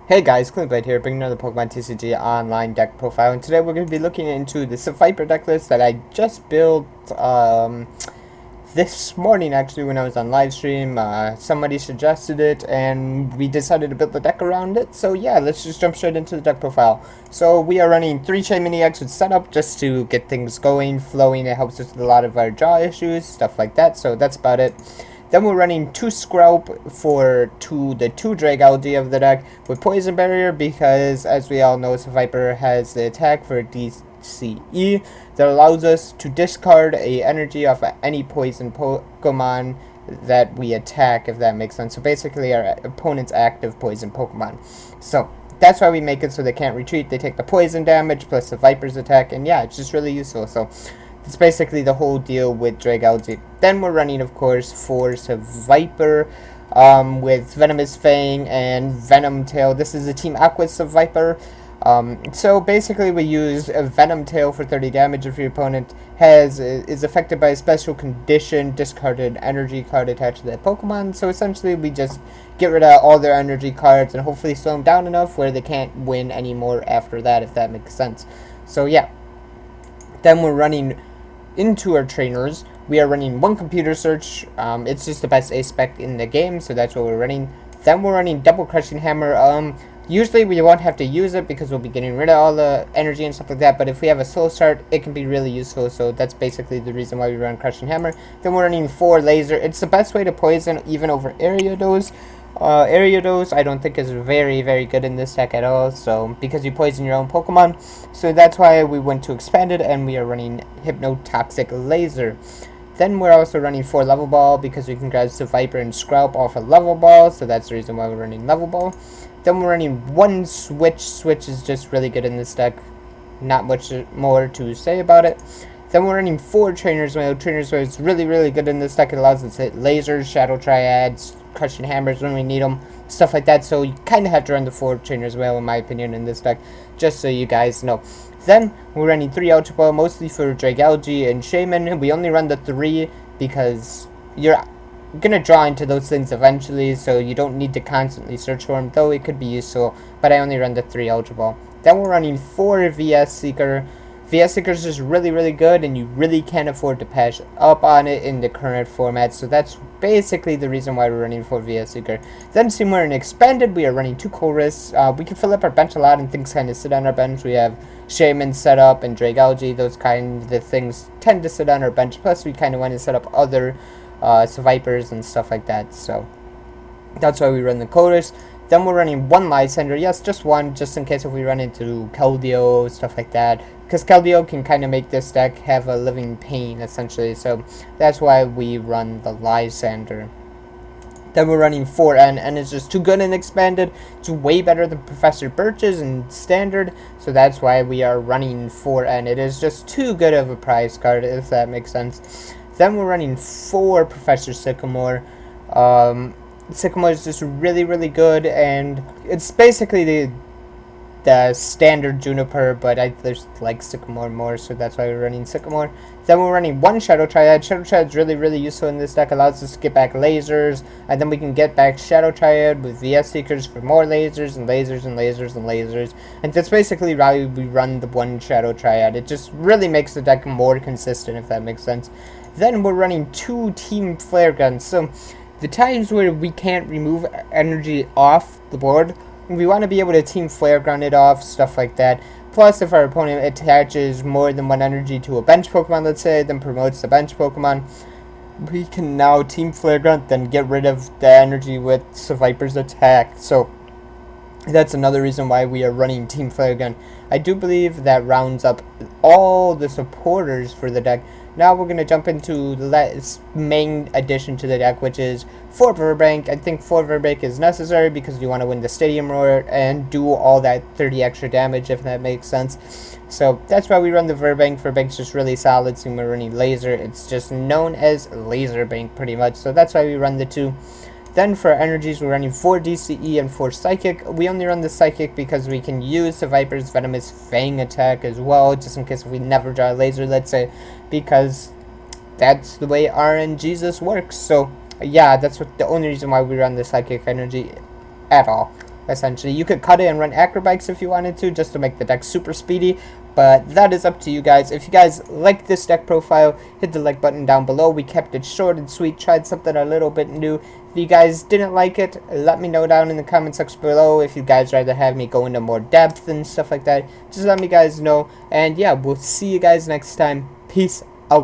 Hey guys, Cleanblade here, bringing another Pokemon TCG online deck profile, and today we're going to be looking into the Seviper deck list that I just built this morning actually when I was on live stream. Somebody suggested it and we decided to build the deck around it, so yeah, let's just jump straight into the deck profile. So we are running 3 Chain Mini X with setup just to get things going, flowing. It helps us with a lot of our draw issues, stuff like that, so that's about it. Then we're running 2 Scrap for the 2 Dragalge of the deck with Poison Barrier because, as we all know, Seviper has the attack for DCE that allows us to discard a energy off of any poison Pokemon that we attack, if that makes sense. So basically our opponent's active poison Pokemon. So that's why we make it so they can't retreat. They take the poison damage plus the Viper's attack, and yeah, it's just really useful. So it's basically the whole deal with Dragalge. Then we're running, of course, for Seviper with Venomous Fang and Venom Tail. This is a Team Aqua Seviper. So basically we use a Venom Tail for 30 damage if your opponent is affected by a special condition, discarded energy card attached to that Pokemon. So essentially we just get rid of all their energy cards and hopefully slow them down enough where they can't win anymore after that, if that makes sense. So yeah. Then we're running into our trainers. We are running 1 computer search. It's just the best A spec in the game, so that's what we're running. Then we're running double crushing hammer. Usually we won't have to use it because we'll be getting rid of all the energy and stuff like that, but if we have a slow start, it can be really useful, so that's basically the reason why we run crushing hammer. Then we're running 4 laser. It's the best way to poison even over area dose. Area dose I don't think is very good in this deck at all, so because you poison your own Pokemon, so that's why we went to expanded and we are running Hypnotoxic Laser. Then we're also running 4 Level Ball because we can grab Seviper and Scrap off a Level Ball, so that's the reason why we're running Level Ball. Then we're running 1 Switch. Switch is just really good in this deck, not much more to say about it. Then we're running 4 Trainer's Mail. Trainer's Mail is really good in this deck. It allows us to hit lasers, Shadow Triads, crushing hammers when we need them, stuff like that. So you kind of have to run the 4 Trainers Mail in my opinion in this deck, just so you guys know. Then we're running 3 Ultra Ball, mostly for Dragalge and Shaman. We only run the 3 because you're gonna draw into those things eventually, so you don't need to constantly search for them, though it could be useful, but I only run the 3 Ultra Ball. Then we're running 4 VS Seeker. VS Seeker is just really good, and you really can't afford to pass up on it in the current format, so that's basically the reason why we're running 4 VS Seeker. Then, seeing we're in Expanded, we are running 2 Chorus. We can fill up our bench a lot, and things kind of sit on our bench. We have Shaman set up and Dragalge. Those kind of things tend to sit on our bench, plus we kind of want to set up other Sevipers and stuff like that, so that's why we run the Chorus. Then we're running 1 Lysander, yes, just 1, just in case if we run into Keldeo, stuff like that, because Keldeo can kind of make this deck have a living pain, essentially, so that's why we run the Lysander. Then we're running 4 N. N is just too good in Expanded. It's way better than Professor Birch's in Standard, so that's why we are running 4 N. It is just too good of a prize card, if that makes sense. Then we're running 4 Professor Sycamore. Sycamore is just really good, and it's basically the standard Juniper, but I just like Sycamore more, so that's why we're running Sycamore. Then we're running 1 Shadow Triad. Shadow Triad is really useful in this deck. Allows us to get back lasers, and then we can get back Shadow Triad with VS Seekers for more lasers and lasers. And that's basically why we run the 1 Shadow Triad. It just really makes the deck more consistent, if that makes sense. Then we're running 2 Team Flare Guns. So the times where we can't remove energy off the board, we want to be able to Team Flare Gun it off, stuff like that. Plus, if our opponent attaches more than 1 energy to a bench Pokemon, let's say, then promotes the bench Pokemon, we can now Team Flare Gun, then get rid of the energy with Seviper's attack. So that's another reason why we are running Team Flare Gun. I do believe that rounds up all the supporters for the deck. Now we're going to jump into the main addition to the deck, which is 4 Verbank. I think 4 Verbank is necessary because you want to win the Stadium Roar and do all that 30 extra damage, if that makes sense. So that's why we run the Verbank. Verbank's just really solid, so we're running Laser. It's just known as Laser Bank pretty much, so that's why we run the 2. Then for energies, we're running 4 DCE and 4 Psychic. We only run the Psychic because we can use Seviper's Venomous Fang attack as well, just in case if we never draw a laser, let's say, because that's the way RNGesus works. So yeah, that's the only reason why we run the Psychic energy at all. essentially. You could cut it and run acrobikes if you wanted to, just to make the deck super speedy, but that is up to you guys. If you guys like this deck profile, hit the like button down below. We kept it short and sweet, tried something a little bit new. If you guys didn't like it, let me know down in the comment section below. If you guys rather have me go into more depth and stuff like that, just let me guys know. And yeah, we'll see you guys next time. Peace